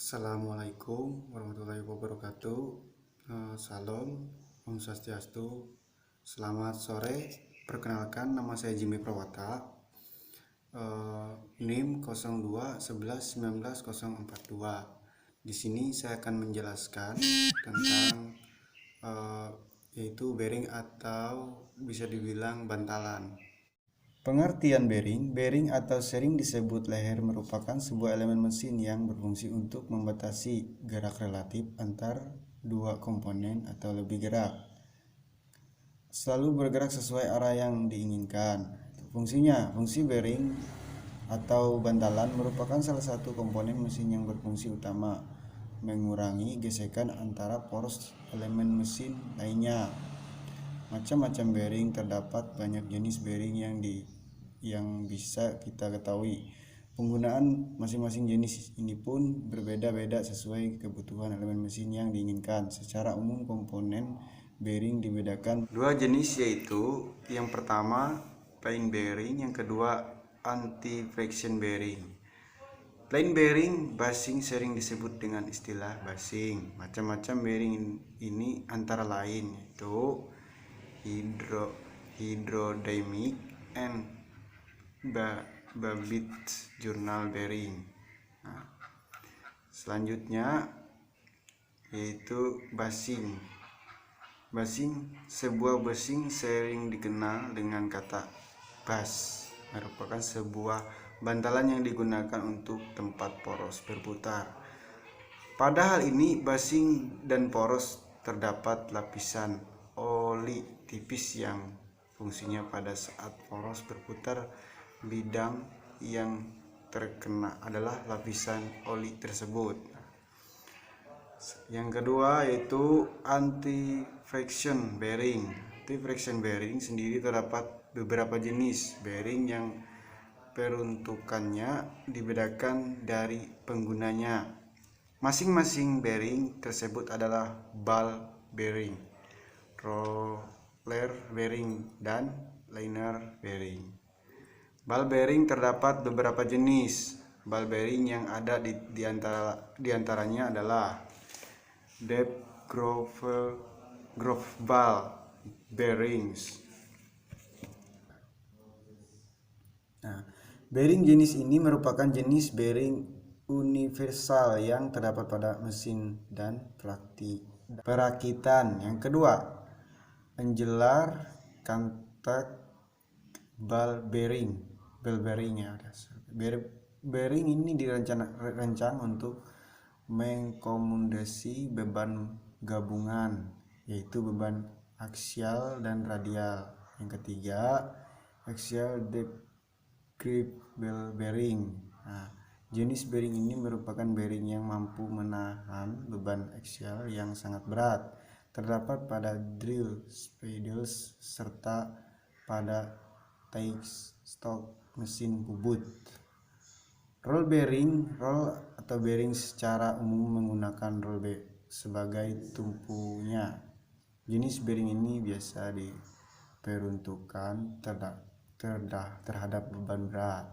Assalamualaikum warahmatullahi wabarakatuh. Salam, Om Swastiastu. Selamat sore. Perkenalkan, nama saya Jimmy Prawata. NIM 02111942. Di sini saya akan menjelaskan tentang yaitu bearing atau bisa dibilang bantalan. Pengertian bearing atau sering disebut leher merupakan sebuah elemen mesin yang berfungsi untuk membatasi gerak relatif antar dua komponen atau lebih gerak. Selalu bergerak sesuai arah yang diinginkan. Fungsi bearing atau bantalan merupakan salah satu komponen mesin yang berfungsi utama, mengurangi gesekan antara poros elemen mesin lainnya. Macam-macam bearing terdapat banyak jenis bearing yang bisa kita ketahui. Penggunaan masing-masing jenis ini pun berbeda-beda sesuai kebutuhan elemen mesin yang diinginkan. Secara umum komponen bearing dibedakan dua jenis, yaitu yang pertama plain bearing, yang kedua anti-friction bearing. Plain bearing basing sering disebut dengan istilah basing. Macam-macam bearing ini antara lain yaitu hydrodynamic and Babbitt journal bearing. Selanjutnya yaitu basing. Sebuah basing sering dikenal dengan kata bas, merupakan sebuah bantalan yang digunakan untuk tempat poros berputar. Pada hal ini, basing dan poros terdapat lapisan oli tipis yang fungsinya pada saat poros berputar, bidang yang terkena adalah lapisan oli tersebut. Yang kedua yaitu anti-friction bearing. Anti-friction bearing sendiri terdapat beberapa jenis bearing yang peruntukannya dibedakan dari penggunanya. Masing-masing bearing tersebut adalah ball bearing, roller bearing, dan liner bearing. Ball bearing terdapat beberapa jenis. Ball bearing yang ada di antaranya adalah deep groove ball bearings. Bearing jenis ini merupakan jenis bearing universal yang terdapat pada mesin dan perakitan. Yang kedua, angular contact ball bearing. Bearing ini dirancang untuk mengakomodasi beban gabungan, yaitu beban aksial dan radial. Yang ketiga, axial deep groove ball bearing. Jenis bearing ini merupakan bearing yang mampu menahan beban aksial yang sangat berat. Terdapat pada drill spindles serta pada tailstock mesin bubut. Roll atau bearing secara umum menggunakan roll sebagai tumpunya. Jenis bearing ini biasa diperuntukkan terhadap beban berat.